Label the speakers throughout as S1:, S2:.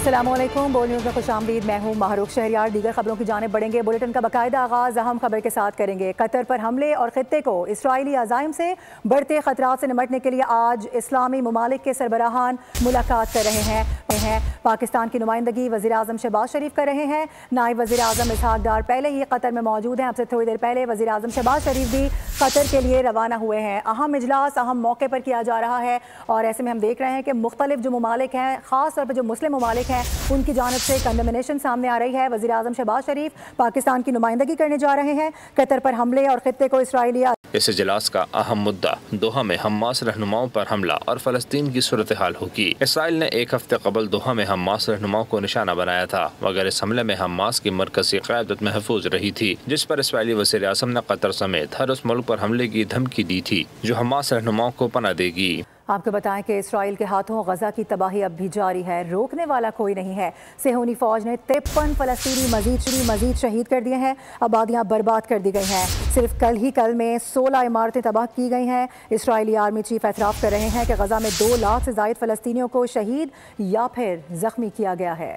S1: अस्सलामुअलैकुम। बोल न्यूज़ में खुशामदीद। मैं हूँ माहरूख शहरियार। दीगर खबरों की जानिब बढ़ेंगे। बुलेटिन का बाकायदा आगाज़ अहम खबर के साथ करेंगे। कतर पर हमले और खित्ते को इसराइली अज़ाइम से बढ़ते खतरात से निपटने के लिए आज इस्लामी ममालिक के सरबराहान मुलाकात कर रहे हैं। पाकिस्तान की नुमाइंदगी वज़ीर आज़म शहबाज शरीफ कर रहे हैं। नायब वज़ीर आज़म इसहाक डार पहले ही कतर में मौजूद हैं। अब से थोड़ी देर पहले वज़ीर आज़म शहबाज शरीफ भी कतर के लिए रवाना हुए हैं। अहम इजलास अहम मौके पर किया जा रहा है और ऐसे में हम देख रहे हैं कि मुख्तलिफ जो ममालिक हैं, ख़ास तौर पर जो मुस्लिम ममालिक हैं, उनकी जानिब से कंडेमिनेशन सामने आ रही है। वज़ीर आज़म शहबाज शरीफ पाकिस्तान की नुमाइंदगी करने जा रहे हैं। कतर पर हमले और खित्ते को इसराइली
S2: इस इजलास का अहम मुद्दा दोहा में हमास रहनुमाओं पर हमला और फ़लस्तीन की सूरत हाल होगी। इसराइल ने एक हफ्ते कबल दोहा में हमास रहनुमाओं को निशाना बनाया था, मगर इस हमले में हमास की मरकज़ी क़यादत महफूज रही थी, जिस पर इसराइली वज़ीर आज़म ने कतर समेत हर उस मुल्क पर हमले की धमकी दी थी जो हमास रहनुमाओं को पनाह देगी।
S1: आपको बताएं कि इसराइल के हाथों गजा की तबाही अब भी जारी है। रोकने वाला कोई नहीं है। सेहूनी फौज ने 53 फ़लस्तीनी मजीद शहीद कर दिए हैं। आबादियां बर्बाद कर दी गई हैं। सिर्फ कल में 16 इमारतें तबाह की गई हैं। इसराइली आर्मी चीफ एतराफ़ कर रहे हैं कि गजा में 2 लाख से ज़ायद फ़लस्तीनियों को शहीद या फिर ज़ख्मी किया गया है।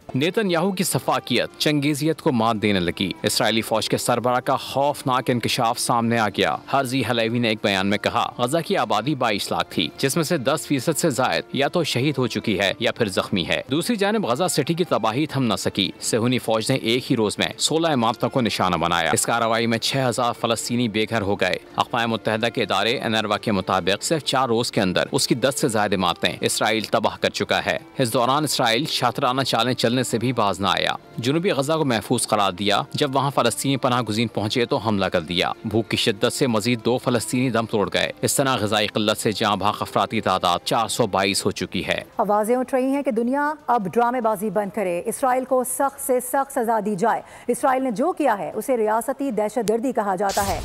S3: नेतन्याहू की सफाकियत चंगेजियत को मात देने लगी। इसराइली फौज के सरबराह का खौफनाक इंकशाफ सामने आ गया। हर्जी हलेवी ने एक बयान में कहा, गजा की आबादी 22 लाख थी, जिसमें से 10% से जायद या तो शहीद हो चुकी है या फिर जख्मी है। दूसरी जानिब गजा सिटी की तबाही थम न सकी। सेहूनी फौज ने एक ही रोज में 16 इमारतों को निशाना बनाया। इस कार्रवाई में 6000 फलस्तीनी बेघर हो गए। अक़वाम मुत्तहिदा के इदारे एनरवा के मुताबिक सिर्फ 4 रोज के अंदर उसकी 10 से ज्यादा इमारतें इसराइल तबाह कर चुका है। इस दौरान इसराइल शातराना चालें चलने से भी बाज न आया। जनूबी गजा को महफूज करार दिया। जब वहाँ फलस्तीनी पनाह गुज़ीन पहुंचे तो हमला कर दिया। भूख की शिद्दत से मजीद 2 फलस्तीनी दम तोड़ गए। इस तरह ग़िज़ाई क़िल्लत से जहाँ भाग अफराद की तादाद 422 हो चुकी है।
S1: आवाज़ें उठ रही हैं कि दुनिया अब ड्रामेबाजी बंद करे, इसराइल को सख्त से सख्त सजा दी जाए। इसराइल ने जो किया है उसे रियासती दहशतगर्दी कहा जाता है।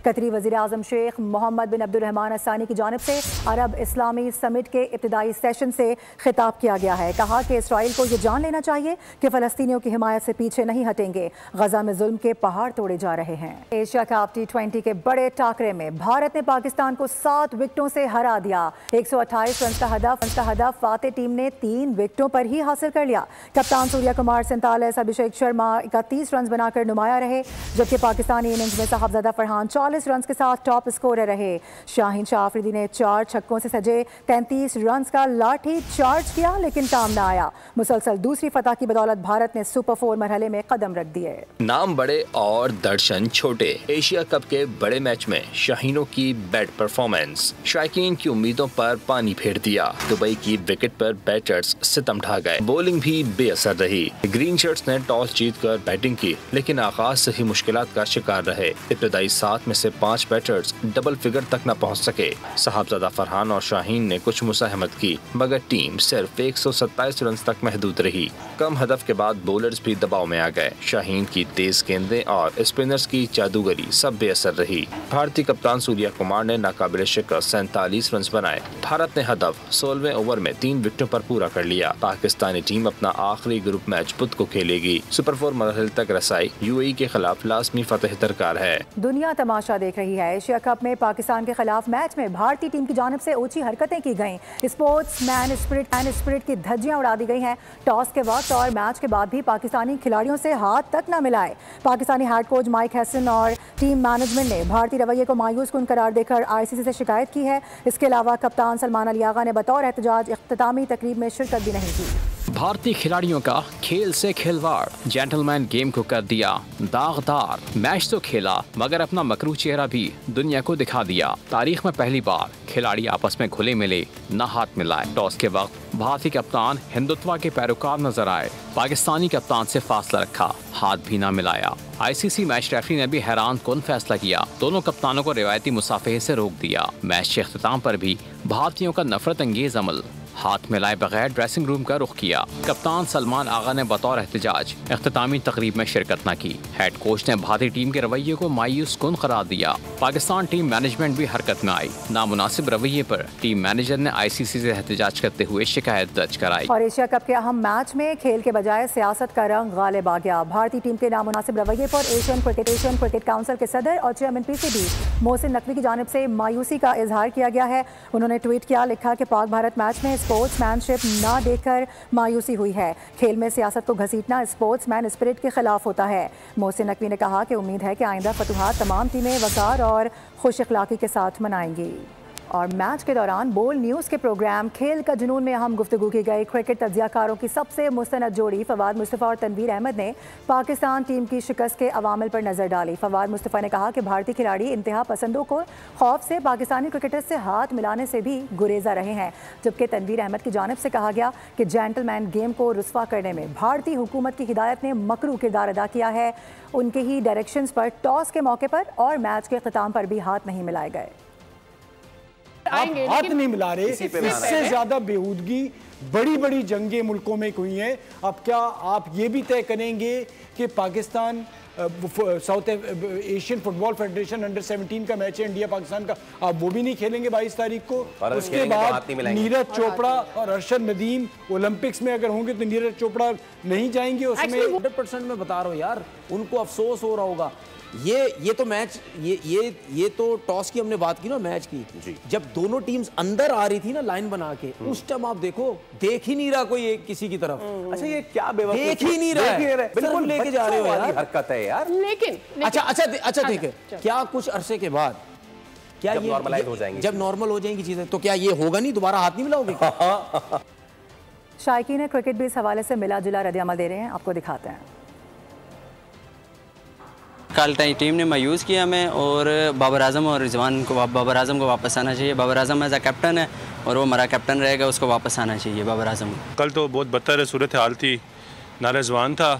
S1: कतरी वज़ीर आज़म शेख मोहम्मद बिन अब्दुर्रहमान अस्सानी की जानिब से अरब इस्लामी समिट के इब्तिदाई सेशन से खिताब किया गया है। कहा कि इसराइल को ये जान लेना चाहिए कि फ़लस्तीनियों की हिमायत से पीछे नहीं हटेंगे। गजा में जुल्म के पहाड़ तोड़े जा रहे हैं। एशिया कप T20 के बड़े टाकरे में भारत ने पाकिस्तान को 7 विकेटों से हरा दिया। 128 रन का हदफ फाते टीम ने 3 विकेटों पर ही हासिल कर लिया। कप्तान सूर्या कुमार 47, अभिषेक शर्मा 31 रन बनाकर नुमाया रहे, जबकि पाकिस्तानी इनिंग्स में साहबजादा फरहान 40 रन के साथ टॉप स्कोरर रहे। शाहीन शाह अफरीदी ने 4 छक्कों से सजे 33 रन का लाठी चार्ज किया, लेकिन काम न आया। मुसलसल दूसरी फतह की बदौलत भारत ने सुपर 4 मरहले में कदम रख दिए।
S2: नाम बड़े और दर्शन छोटे। एशिया कप के बड़े मैच में शाहीनों की बैट परफॉर्मेंस शायकीन की उम्मीदों पर पानी फेर दिया। दुबई की विकेट पर बैटर्स सितम ढा गए। बॉलिंग भी बेअसर रही। ग्रीन शर्ट्स ने टॉस जीतकर बैटिंग की, लेकिन आगाज से ही मुश्किलात का शिकार रहे। इब्तिदाई 7 में से 5 बैटर्स डबल फिगर तक न पहुंच सके। साहबजादा फरहान और शाहीन ने कुछ मुसाहमत की, मगर टीम सिर्फ 127 रन तक महदूद रही। कम हदफ के बाद बॉलर्स भी दबाव में आ गए। शाहीन की तेज गेंदें और स्पिनर्स की जादूगरी सब बेअसर रही। भारतीय कप्तान सूर्या कुमार ने नाकाबिले शिकस्त 47 रन बनाए। भारत ने हदफ 16वें ओवर में 3 विकेटों पर पूरा कर लिया। पाकिस्तानी टीम अपना आखिरी ग्रुप मैच बुध को खेलेगी। सुपर 4 मरहले तक रसाई यूएई के खिलाफ लाजमी फतह दरकार है।
S1: दुनिया तमाशा देख रही है। एशिया कप में पाकिस्तान के खिलाफ मैच में भारतीय टीम की जानिब से ऊंची हरकतें की गयी। स्पोर्ट्समैन स्पिरिट की धज्जियां उड़ा दी गई हैं। टॉस के वक्त और मैच के बाद भी पाकिस्तानी खिलाड़ियों से हाथ तक न मिलाए। Pakistani head coach mic Hesson और टीम मैनेजमेंट ने भारतीय रवैये को मायूस कुन करार देकर आईसीसी से शिकायत की है। इसके अलावा कप्तान सलमान अली आगा ने बतौर एहतजाज इख्तितामी तकरीब में शिरकत भी नहीं की।
S3: भारतीय खिलाड़ियों का खेल से खिलवाड़, जेंटलमैन गेम को कर दिया दागदार। मैच तो खेला, मगर अपना मकरू चेहरा भी दुनिया को दिखा दिया। तारीख में पहली बार खिलाड़ी आपस में घुले मिले, न हाथ मिलाए। टॉस के वक्त भारतीय कप्तान हिंदुत्व के पैरोकार नजर आए। पाकिस्तानी कप्तान से फासला रखा, हाथ भी न मिलाया। आईसीसी मैच रेफरी ने भी हैरान कुन फैसला किया। दोनों कप्तानों को रिवायती मुसाफे से रोक दिया। मैच के अख्तिताम पर भी भारतीयों का नफरत अंगेज अमल, हाथ मिलाए बगैर ड्रेसिंग रूम का रुख किया। कप्तान सलमान आगा ने बतौर एहतजाज इख्तितामी तकरीब में शिरकत न की। हेड कोच ने भारतीय टीम के रवैये को मायूस कुन करार दिया। पाकिस्तान टीम मैनेजमेंट भी हरकत में आई। नामुनासिब रवैये पर टीम मैनेजर ने आईसीसी से एहतजाज करते हुए शिकायत दर्ज कराई।
S1: और एशिया कप के अहम मैच में खेल के बजाय सियासत का रंग गालिब आ गया। भारतीय टीम के नामुनासिब रवैये पर एशियन क्रिकेट काउंसिल के सदर और चेयरमैन पीसीबी मोहसिन नकवी की जानिब से मायूसी का इजहार किया गया है। उन्होंने ट्वीट किया, लिखा कि पाक भारत मैच में स्पोर्ट्समैनशिप ना देखकर मायूसी हुई है। खेल में सियासत को घसीटना स्पोर्ट्समैन स्पिरिट के खिलाफ होता है। मोहसिन नकवी ने कहा कि उम्मीद है कि आइंदा फतुहात तमाम टीमें वकार और खुश अखलाकी के साथ मनाएंगी। और मैच के दौरान बोल न्यूज़ के प्रोग्राम खेल का जुनून में अहम गुफ्तगू की गई। क्रिकेट तज्जियाकारों की सबसे मुस्तनद जोड़ी फवाद मुस्तफ़ा और तनवीर अहमद ने पाकिस्तान टीम की शिकस्त के अवामिल पर नज़र डाली। फवाद मुस्तफ़ा ने कहा कि भारतीय खिलाड़ी इंतहा पसंदों को खौफ से पाकिस्तानी क्रिकेटर्स से हाथ मिलाने से भी गुरेजा रहे हैं, जबकि तनवीर अहमद की जानिब से कहा गया कि जेंटलमैन गेम को रुस्वा करने में भारतीय हुकूमत की हिदायत ने मकरू किरदार अदा किया है। उनके ही डायरेक्शंस पर टॉस के मौके पर और मैच के ख़िताम पर भी हाथ नहीं मिलाए गए।
S4: आप हाथ नहीं मिला रहे, इससे ज्यादा बेहूदगी बड़ी बड़ी जंगें मुल्कों में हुई हैं। अब क्या आप ये भी तय करेंगे कि Pakistan south Asian football federation under 17 का मैच है इंडिया पाकिस्तान का, आप वो भी नहीं खेलेंगे 22 तारीख को? उसके बाद नीरज चोपड़ा और अरशद नदीम ओलंपिक्स में अगर होंगे तो नीरज चोपड़ा नहीं जाएंगे उसमें।
S5: 100% मैं बता रहा हूँ यार, उनको अफसोस हो रहा होगा। ये तो मैच ये तो टॉस की हमने बात की ना, मैच की, जब दोनों टीम्स अंदर आ रही थी ना लाइन बना के, उस टाइम आप देखो, देख ही नहीं रहा कोई एक किसी की तरफ।
S6: अच्छा ये क्या बेवकूफ़ी,
S5: देख ही नहीं रहा है, बिल्कुल लेके जा रहे हो यार,
S6: हरकत है यार।
S5: लेकिन अच्छा ठीक है, क्या कुछ अरसे के बाद क्या
S6: जब नॉर्मलाइज हो जाएंगी,
S5: जब नॉर्मल हो जाएंगी चीजें, तो क्या ये होगा नहीं, दोबारा हाथ नहीं मिलाओगे?
S1: शायकीन क्रिकेट भी इस हवाले से मिला जुला रद्द-ए-अमल दे रहे हैं, आपको दिखाते हैं।
S7: कल टीम ने मायूस किया हमें, और बाबर आजम और रिजवान को, बाबर आजम को वापस आना चाहिए। Babar Azam as a captain है और वो हमारा कैप्टन रहेगा, उसको वापस आना चाहिए बाबर आजम।
S8: कल तो बहुत बदतर सूरत हाल थी, ना रिजवान था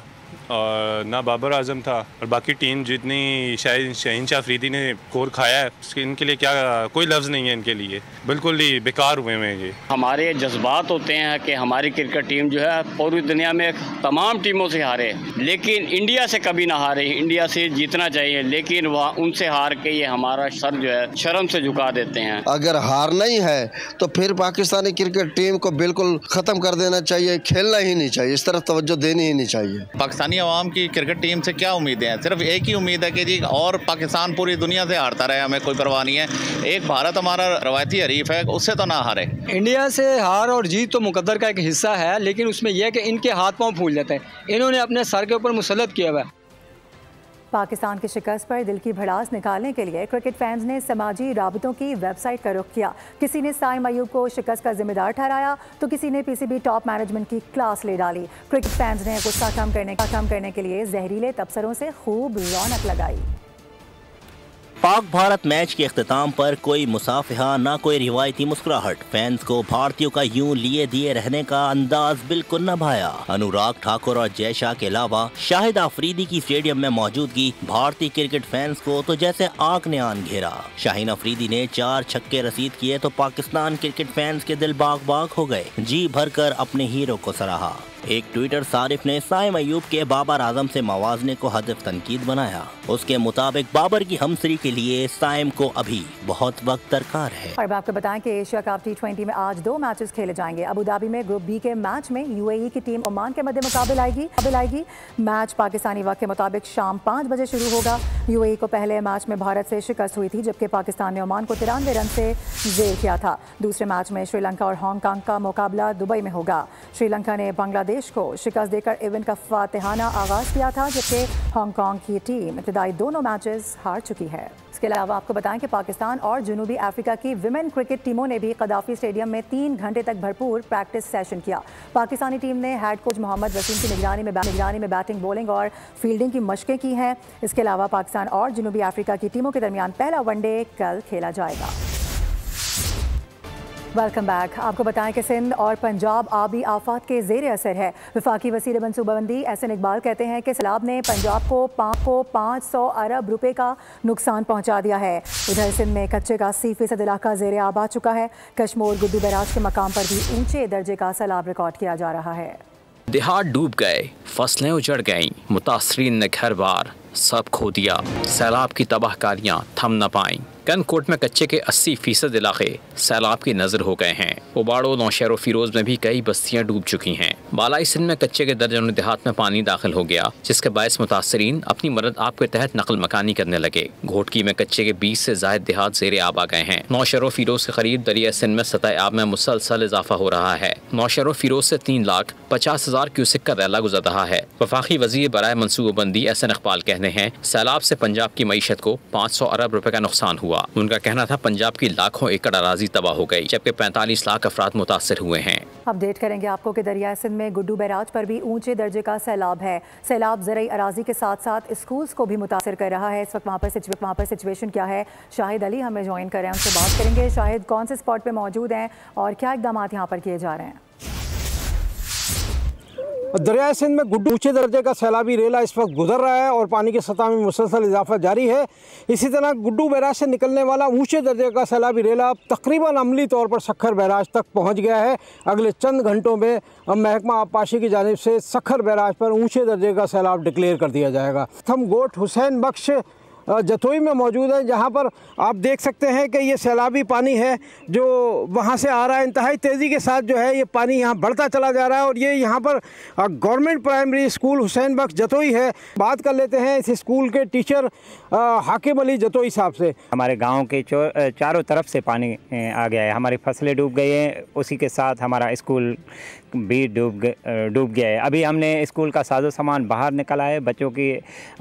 S8: और ना बाबर आजम था, और बाकी टीम जितनी शहीन शाह अफरीदी ने कोर खाया है, इनके लिए क्या कोई लफ्ज़ नहीं है, इनके लिए बिल्कुल ही बेकार हुए हैं ये।
S9: हमारे जज्बात होते हैं कि हमारी क्रिकेट टीम जो है पूरी दुनिया में तमाम टीमों से हारे, लेकिन इंडिया से कभी ना हारे। इंडिया से जीतना चाहिए, लेकिन वह उनसे हार के ये हमारा सर जो है शर्म से झुका देते हैं।
S10: अगर हारना ही है तो फिर पाकिस्तानी क्रिकेट टीम को बिल्कुल ख़त्म कर देना चाहिए, खेलना ही नहीं चाहिए, इस तरफ तवज्जो देनी ही नहीं चाहिए।
S11: पाकिस्तानी अवाम की क्रिकेट टीम से क्या उम्मीदें हैं? सिर्फ एक ही उम्मीद है कि जी और पाकिस्तान पूरी दुनिया से हारता रहे, हमें कोई परवाह नहीं है। एक भारत हमारा रवायती हरीफ है, उससे तो ना हारे।
S12: इंडिया से हार और जीत तो मुकद्दर का एक हिस्सा है, लेकिन उसमें यह है कि इनके हाथ पांव फूल जाते हैं। इन्होंने अपने सर के ऊपर मुसल्लत किया हुआ है।
S1: पाकिस्तान की शिकस्त पर दिल की भड़ास निकालने के लिए क्रिकेट फैंस ने समाजी राबतों की वेबसाइट का रुख किया। किसी ने साइम अयूब को शिकस्त का जिम्मेदार ठहराया तो किसी ने पीसीबी टॉप मैनेजमेंट की क्लास ले डाली। क्रिकेट फैंस ने गुस्सा कम करने के लिए जहरीले तबसरों से खूब रौनक लगाई।
S13: पाक भारत मैच के अख्ताम पर कोई मुसाफिहा, ना कोई रिवायती मुस्कुराहट। फैंस को भारतीयों का यूं लिए दिए रहने का अंदाज बिल्कुल न भाया। अनुराग ठाकुर और जय शाह के अलावा शाहिद अफरीदी की स्टेडियम में मौजूदगी भारतीय क्रिकेट फैंस को तो जैसे आग ने आन घेरा। शाहीन अफरीदी ने 4 छक्के रसीद किए तो पाकिस्तान क्रिकेट फैंस के दिल बाग बाग हो गए, जी भरकर अपने हीरो को सराहा। एक ट्विटर सारिफ ने साइम अयूब के बाबर आजम से मवाजने को हदफ तनकीद बनाया। उसके मुताबिक बाबर की हमसरी के लिए साइम को अभी बहुत वक्त दरकार है।
S1: और आपको बताएं कि एशिया कप T20 में आज 2 मैचेस खेले जाएंगे। अबू धाबी में ग्रुप बी के मैच में यूएई की टीम ओमान के मध्य मुकाबले आएगी। मैच पाकिस्तानी वक्त के मुताबिक शाम 5 बजे शुरू होगा। यूएई को पहले मैच में भारत से शिकस्त हुई थी, जबकि पाकिस्तान ने ओमान को 93 रन से जेल किया था। दूसरे मैच में श्रीलंका और हांगकांग का मुकाबला दुबई में होगा। श्रीलंका ने बांग्लादेश को शिकस्त देकर इवेंट का फातिहाना आगाज किया था, जबकि हांगकांग की टीम इब्तदाई दोनों मैचेस हार चुकी है। इसके अलावा आपको बताएं कि पाकिस्तान और जनूबी अफ्रीका की विमेन क्रिकेट टीमों ने भी कदाफी स्टेडियम में 3 घंटे तक भरपूर प्रैक्टिस सेशन किया। पाकिस्तानी टीम ने हेड कोच मोहम्मद वसीम की निगरानी में बैटिंग, बॉलिंग और फील्डिंग की मशकें की हैं। इसके अलावा पाकिस्तान और जनूबी अफ्रीका की टीमों के दरमियान पहला वनडे कल खेला जाएगा। Welcome back. आपको बताएं कि सिंध और पंजाब आबी आफात के ज़ेर असर है। वफाकी वज़ीर मनसूबाबंदी एहसन इकबाल कहते हैं कि सैलाब ने पंजाब को 500 अरब रुपए का नुकसान पहुंचा दिया है। उधर सिंध में कच्चे का 80% इलाका ज़ेर आब आ चुका है। कश्मोर गुड्डू बैराज के मकाम पर भी ऊंचे दर्जे का सैलाब रिकॉर्ड किया जा रहा है।
S3: देहात डूब गए, फसलें उजड़ गईं, मुतासरीन ने घर बार सब खो दिया। सैलाब की तबाहकारियां थम न पाईं। कनकोट में कच्चे के 80% इलाके सैलाब की नजर हो गए हैं। उबाड़ो, नौशहर फिरोज में भी कई बस्तियां डूब चुकी हैं। बालाई सिंध में कच्चे के दर्जनों देहात में पानी दाखिल हो गया, जिसके बायस मुतासरीन अपनी मदद आप के तहत नकल मकानी करने लगे। घोटकी में कच्चे के 20 से ज्यादा देहात जेर आब आ गए हैं। नौशहर फिरोज के करीब दरिया सिंध में सतह आब में मुसलसल इजाफा हो रहा है। नौशहर फिरोज से 3,50,000 क्यूसिक का रैला गुजर रहा है। वफाकी वजीर बराए मनसूबाबंदी एहसन इकबाल कहते हैं सैलाब से पंजाब की मईशत को 500 अरब रुपए का नुकसान हुआ। उनका कहना था पंजाब की लाखों एकड़ अराजी तबाह हो गई, जबकि 45 लाख अफराद मुतासर हुए हैं।
S1: अपडेट करेंगे आपको कि दरिया सिंध में गुड्डू बैराज पर भी ऊंचे दर्जे का सैलाब है। सैलाब ज़रई अराजी के साथ साथ स्कूल्स को भी मुतासर कर रहा है। इस वक्त वहाँ पर सिचुएशन क्या है, शाहिद अली हमें ज्वाइन कर रहे हैं, उनसे बात करेंगे। शाहिद, कौन से स्पॉट पे मौजूद हैं और क्या इकदाम यहाँ पर किए जा रहे हैं?
S14: दरिया सिंध में गुड्डू ऊंचे दर्जे का सैलाबी रेला इस वक्त गुजर रहा है और पानी की सतह में मुसलसल इजाफा जारी है। इसी तरह गुड्डू बैराज से निकलने वाला ऊंचे दर्जे का सैलाबी रेला अब तकरीबन अमली तौर पर सखर बैराज तक पहुंच गया है। अगले चंद घंटों में महकमा आबपाशी की जानिब से सखर बैराज पर ऊंचे दर्जे का सैलाब डिक्लेयर कर दिया जाएगा। हम गोट हुसैन बख्श जतोई में मौजूद है, जहां पर आप देख सकते हैं कि ये सैलाबी पानी है जो वहां से आ रहा है। इंतहाई तेज़ी के साथ जो है ये पानी यहाँ बढ़ता चला जा रहा है और ये यहाँ पर गवर्नमेंट प्राइमरी स्कूल हुसैन बख्श जतोई है। बात कर लेते हैं इस स्कूल के टीचर हाकिम अली जतोई साहब से।
S15: हमारे गांव के चारों तरफ से पानी आ गया है, हमारी फसलें डूब गई हैं, उसी के साथ हमारा स्कूल भी डूब गया है। अभी हमने स्कूल का साजो सामान बाहर निकाला है, बच्चों की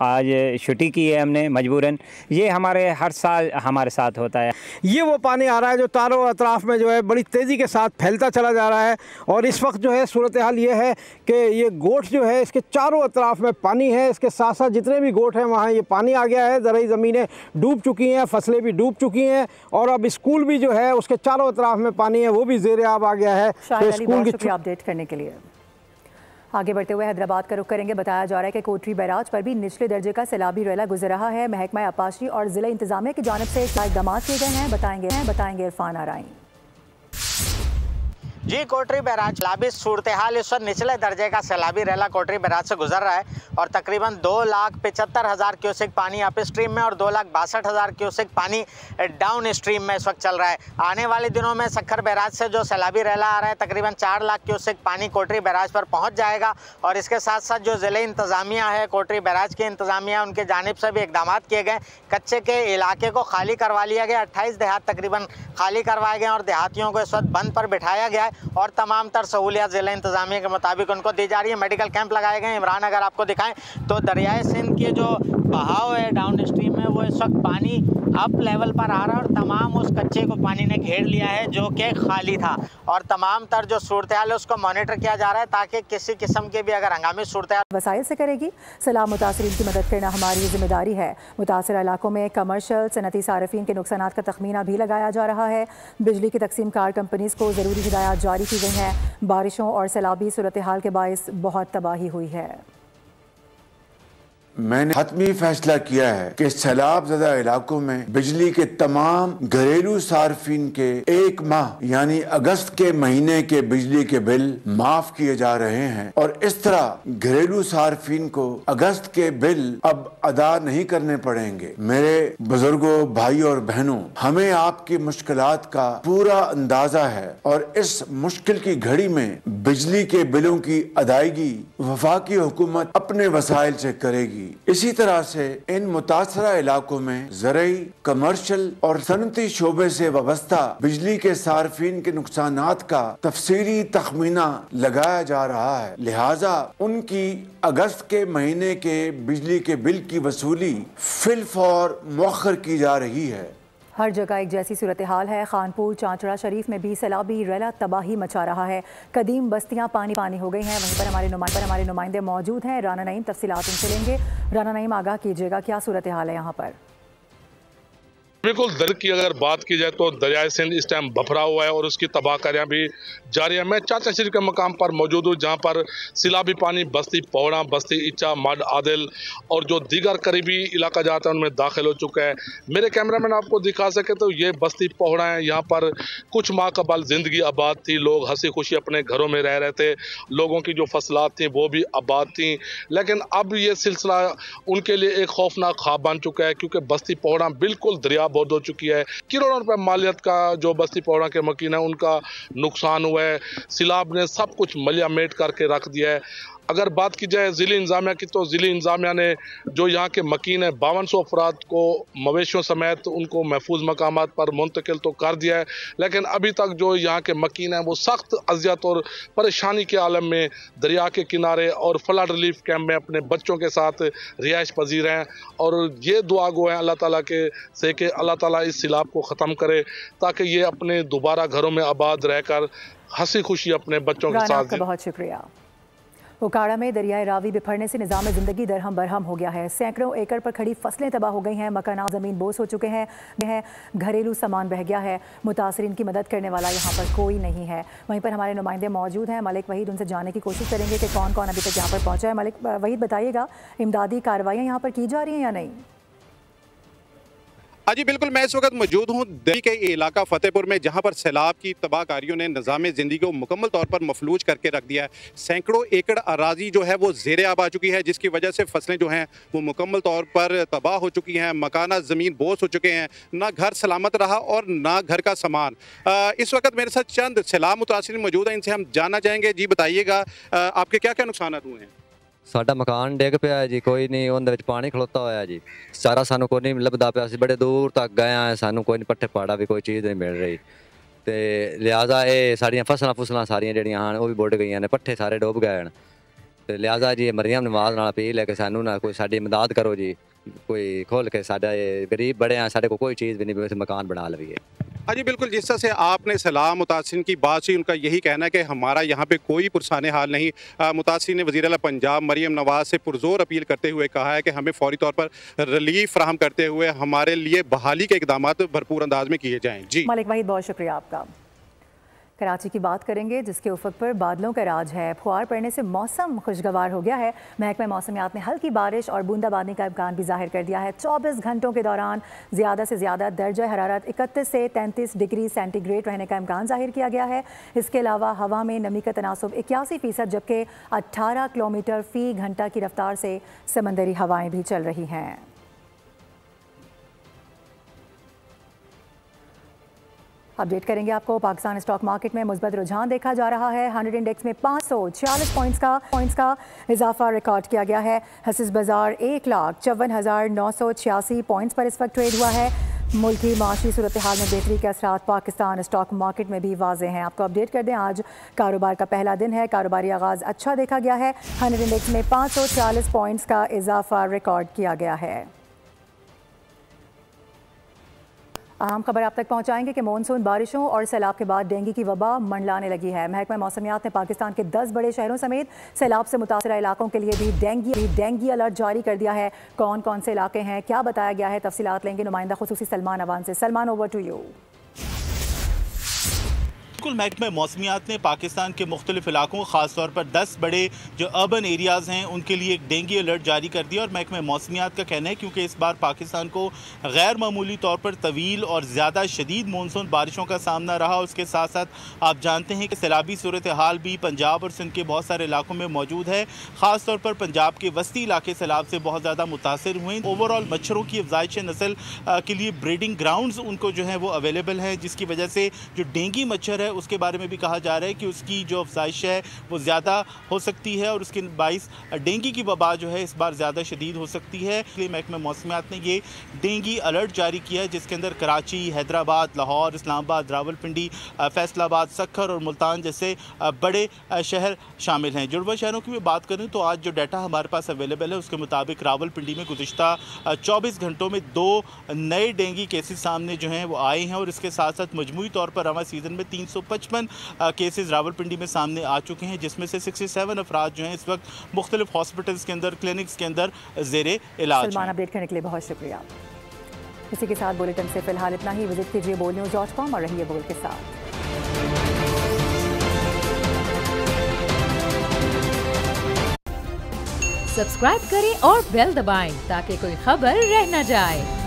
S15: आज छुट्टी की है हमने मजबूरन। ये हमारे हर साल हमारे साथ होता है।
S14: ये वो पानी आ रहा है जो चारों अतराफ में जो है बड़ी तेज़ी के साथ फैलता चला जा रहा है और इस वक्त जो है सूरत हाल ये है कि ये गोट जो है इसके चारों अतराफ में पानी है। इसके साथ साथ जितने भी गोट हैं वहाँ ये पानी आ गया है, ज़रई ज़मीनें डूब चुकी हैं, फसलें भी डूब चुकी हैं और अब स्कूल भी जो है उसके चारों अतराफ में पानी है, वो भी ज़ेर आब आ गया है।
S1: तो स्कूल की अपडेट करने के लिए आगे बढ़ते हुए हैदराबाद का रुख करेंगे। बताया जा रहा है कि कोटरी बैराज पर भी निचले दर्जे का सैलाबी रेला गुजर रहा है। महकमा आबपाशी और जिला इंतजामिया की जानिब से क्या इकदाम किए गए हैं बताएंगे इरफान आराई।
S16: जी, कोटरी बैराज सैलाबी सूरत हाल इस वक्त निचले दर्जे का सैलाबी रेला कोटरी बैराज से गुजर रहा है और तकरीबन 2,75,000 क्यूसिक पानी अप स्ट्रीम में और 2,62,000 क्यूसिक पानी डाउन स्ट्रीम में इस वक्त चल रहा है। आने वाले दिनों में सखर बैराज से जो सैलाबी रेला आ रहा है तकरीबन 4 लाख क्यूसिक पानी कोटरी बैराज पर पहुंच जाएगा और इसके साथ साथ जो ज़िले इंतज़ामिया है, कोटरी बैराज की इंतज़ामिया, उनके जानिब से भी इकदाम किए गए। कच्चे के इलाके को खाली करवा लिया गया, 28 देहात तकरीबन खाली करवाए गए और देहातियों को इस वक्त बंद पर बिठाया गया है और तमाम तर सहूलियत ज़िला इंतज़ामिया के मुताबिक उनको दी जा रही है। मेडिकल कैंप लगाए गए। इमरान, अगर आपको दिखाएं तो दरियाए सिंध के जो बहाव है डाउन स्ट्रीम में वो इस वक्त पानी अप लेवल पर आ रहा है और तमाम उस कच्चे को पानी ने घेर लिया है जो कि खाली था और तमाम तर जो सूरत हाल है उसको मॉनिटर किया जा रहा है ताकि किसी किस्म के भी अगर हंगामी सूरत हाल
S1: वसाइल से करेगी। सलाम मुतासरीन की मदद करना हमारी जिम्मेदारी है। मुतासर इलाकों में कमर्शल सनती सारफीन के नुकसान का तखमीना भी लगाया जा रहा है। बिजली की तकसीम कार कंपनीज को ज़रूरी हिदायत जारी की गई हैं। बारिशों और सैलाबी सूरत हाल के बायस बहुत तबाही हुई है।
S17: मैंने हतमी फैसला किया है कि सैलाब ज़दा इलाकों में बिजली के तमाम घरेलू सार्फिन के 1 माह यानी अगस्त के महीने के बिजली के बिल माफ किए जा रहे हैं और इस तरह घरेलू सार्फिन को अगस्त के बिल अब अदा नहीं करने पड़ेंगे। मेरे बुजुर्गों, भाई और बहनों, हमें आपकी मुश्किलात का पूरा अंदाजा है और इस मुश्किल की घड़ी में बिजली के बिलों की अदायगी वफाकी हुकूमत अपने वसाइल से करेगी। इसी तरह से इन मुतासरा इलाकों में ज़रई, कमर्शियल और सनती शोबे से वाबस्ता बिजली के सार्फिन के नुकसानात का तफसीली तखमीना लगाया जा रहा है। लिहाजा उनकी अगस्त के महीने के बिजली के बिल की वसूली फिलफौर मौखर की जा रही है।
S1: हर जगह एक जैसी सूरत हाल है। खानपुर चांचड़ा शरीफ में भी सैलाबी रेला तबाही मचा रहा है। कदीम बस्तियां पानी पानी हो गई हैं। वहीं पर हमारे नुमाइंदे मौजूद हैं। राना नईम तफसीलात उनसे लेंगे। राना नईम, आगाह कीजिएगा, क्या सूरत हाल है यहाँ पर?
S18: बिल्कुल, दर की अगर बात की जाए तो दरियाए सिंध इस टाइम भफरा हुआ है और उसकी तबाहकारियाँ भी जारी है। मैं चाचा शरीफ के मकाम पर मौजूद हूँ जहाँ पर सैलाबी पानी बस्ती पौड़ा, बस्ती इच्चा, मड आदिल और जो दीगर करीबी इलाका जाता है उनमें दाखिल हो चुका है। मेरे कैमरामैन आपको दिखा सके तो ये बस्ती पौड़ा है। यहाँ पर कुछ माह कबल ज़िंदगी आबाद थी, लोग हंसी खुशी अपने घरों में रह रहे थे, लोगों की जो फसलात थी वो भी आबाद थी, लेकिन अब ये सिलसिला उनके लिए एक खौफनाक ख्वाब बन चुका है क्योंकि बस्ती पौड़ा बिल्कुल दरिया बर्बाद हो चुकी है। करोड़ों रुपए मालियत का जो बस्ती पौड़ा के मकीन है उनका नुकसान हुआ है। सैलाब ने सब कुछ मलियामेट करके रख दिया है। अगर बात की जाए ज़िली इंतज़ामिया की तो ज़िली इंतज़ामिया ने जो यहाँ के मकीन है 5200 अफराद को मवेशियों समेत उनको महफूज मकामात पर मुंतकिल तो कर दिया है, लेकिन अभी तक जो यहाँ के मकीन हैं वो सख्त अजियत और परेशानी के आलम में दरिया के किनारे और फ्लड रिलीफ कैंप में अपने बच्चों के साथ रिहाइश पजीर हैं। और ये दुआ गो हैं अल्लाह ताला के से कि अल्लाह ताला इस सैलाब को ख़त्म करे ताकि ये अपने दोबारा घरों में आबाद रहकर हंसी खुशी अपने बच्चों के साथ।
S1: बहुत शुक्रिया। उकाड़ा में दरियाए रावी बिफरने से निज़ाम ज़िंदगी दरहम बरहम हो गया है। सैकड़ों एकड़ पर खड़ी फसलें तबाह हो गई हैं, मकानात ज़मीन बोस हो चुके हैं, घरेलू सामान बह गया है। मुतासरीन की मदद करने वाला यहाँ पर कोई नहीं है। वहीं पर हमारे नुमाइंदे मौजूद हैं, मलिक वहीद, उनसे जानने की कोशिश करेंगे कि कौन कौन अभी तक यहाँ पर पहुँचा है। मलिक वहीद, बताइएगा इमदादी कार्रवाइयाँ यहाँ पर की जा रही हैं या नहीं?
S19: हाँ जी बिल्कुल, मैं इस वक्त मौजूद हूँ दिल्ली के इलाका फतेहपुर में, जहाँ पर सैलाब की तबाहकारियों ने निज़ाम ज़िंदगी को मुकम्मल तौर पर मफलूज करके रख दिया है। सैकड़ों एकड़ अराजी जो है वो ज़ेरे आब आ चुकी है, जिसकी वजह से फसलें जो हैं वो मुकम्मल तौर पर तबाह हो चुकी हैं। मकानात ज़मीन बोस हो चुके हैं, ना घर सलामत रहा और ना घर का सामान। इस वक्त मेरे साथ चंद सैलाब मुतासिर मौजूद हैं, इनसे हम जानना चाहेंगे। जी बताइएगा, आपके क्या क्या नुकसान हुए हैं?
S20: साडा मकान डिग पिया है जी, कोई नहीं उहदे विच पानी खलोता होया जी। सारा सानू कोई नहीं लभदा पिया, असीं बड़े दूर तक गए हैं, सानू कोई नहीं पट्ठे पाड़ा भी कोई चीज़ नहीं मिल रही। ते लिहाजा ये साड़ियाँ फसलां सारियां जिहड़ियां हन वो भी बुड़ गईयां ने, पट्ठे सारे डुब गए हैं। ते लिहाजा जी मरियम नवाज नाल अपील है कि सानू ना कोई साडी मदद करो जी, कोई खोल के। साडा गरीब बड़े हैं, साडे को कोई चीज़ भी नहीं, मकान बना लवीए।
S19: हाँ जी बिल्कुल, जिस तरह से आपने सैलाब मुतासिरीन की बात की, उनका यही कहना है कि हमारा यहाँ पे कोई पुरसाने हाल नहीं। मुतासिरीन ने वज़ीर आला पंजाब मरियम नवाज से पुरजोर अपील करते हुए कहा है कि हमें फौरी तौर पर रिलीफ फराहम करते हुए हमारे लिए बहाली के इकदाम भरपूर अंदाज में किए जाएँ। जी
S1: मलिक वहीद, बहुत शुक्रिया आपका। कराची की बात करेंगे, जिसके उफक पर बादलों का राज है। फुहार पड़ने से मौसम खुशगवार हो गया है। महकमा मौसमियात ने हल्की बारिश और बूंदाबांदी का इम्कान भी जाहिर कर दिया है। 24 घंटों के दौरान ज़्यादा से ज़्यादा दर्जा हरारत 31 से 33 डिग्री सेंटीग्रेड रहने का इम्कान जाहिर किया गया है। इसके अलावा हवा में नमी का तनासुब 81%, जबकि 18 किलोमीटर फ़ी घंटा की रफ्तार से समंदरी हवाएँ भी चल रही हैं। अपडेट करेंगे आपको। पाकिस्तान स्टॉक मार्केट में मुस्बत रुझान देखा जा रहा है। 100 इंडेक्स में 546 पॉइंट्स का इजाफा रिकॉर्ड किया गया है। हसीस बाजार 1,54,986 पॉइंट्स पर इस वक्त ट्रेड हुआ है। मुल्क की माशी सूरत हाल में बेहतरी के असरात पाकिस्तान स्टॉक मार्केट में भी वाज़ेह हैं। आपको अपडेट कर दें, आज कारोबार का पहला दिन है। कारोबारी आगाज़ अच्छा देखा गया है। 100 इंडेक्स में 546 पॉइंट्स का इजाफा रिकॉर्ड किया गया है। अहम खबर आप तक पहुंचाएंगे कि मानसून बारिशों और सैलाब के बाद डेंगू की वबा मंडलाने लगी है। महकमा मौसमियात ने पाकिस्तान के 10 बड़े शहरों समेत सैलाब से मुतासरा इलाकों के लिए भी डेंगू अलर्ट जारी कर दिया है। कौन कौन से इलाके हैं, क्या बताया गया है, तफसीलात लेंगे नुमाइंदा खुसूसी सलमान अवान से। Salman, over to you.
S21: बिल्कुल, महकमा मौसमियात ने पाकिस्तान के मुख्तलिफ इलाकों, ख़ासतौर पर 10 बड़े जो अर्बन एरियाज़ हैं उनके लिए एक डेंगू अलर्ट जारी कर दिया। और महकमा मौसमियात का कहना है क्योंकि इस बार पाकिस्तान को गैर मामूली तौर पर तवील और ज़्यादा शदीद मानसून बारिशों का सामना रहा। उसके साथ साथ आप जानते हैं कि सैलाबी सूरत हाल भी पंजाब और सिंध के बहुत सारे इलाकों में मौजूद है। ख़ासतौर पर पंजाब के वस्ती इलाके सैलाब से बहुत ज़्यादा मुतासर हुए। ओवरऑल मच्छरों की अफजाइश नस्ल के लिए ब्रीडिंग ग्राउंड्स उनको जो है वो अवेलेबल है, जिसकी वजह से जो डेंगू मच्छर है उसके बारे में भी कहा जा रहा है कि उसकी जो अफजाइश है वो ज़्यादा हो सकती है और उसके बाइस डेंगू की वबा जो है इस बार ज़्यादा शदीद हो सकती है। इसलिए महकमा मौसमियात ने ये डेंगू अलर्ट जारी किया है, जिसके अंदर कराची, हैदराबाद, लाहौर, इस्लामाबाद, रावलपिंडी, फैसलाबाद, सक्खर और मुल्तान जैसे बड़े शहर शामिल हैं। जुड़वा शहरों की भी बात करें तो आज जो डाटा हमारे पास अवेलेबल है उसके मुताबिक रावलपिंडी में गुज़िश्ता 24 घंटों में 2 नए डेंगू केसेस सामने जो हैं वो आए हैं। और इसके साथ साथ मजमूई तौर पर रवां सीज़न में 355 केसेस रावलपिंडी में सामने आ चुके हैं, जिसमें से 67 अफराद जो हैं इस वक्त मुख्तलिफ हॉस्पिटल्स के अंदर, क्लिनिक्स के अंदर ज़ेरे इलाज।
S1: सलमान, अपडेट करने के लिए बहुत शुक्रिया। इसी के साथ बुलेटिन से फिलहाल इतना ही। विजिट कीजिए boldnews.com और रहिए बोल के साथ।
S22: सब्सक्राइब करें और बेल दबाएं ताकि कोई खबर रह न जाए।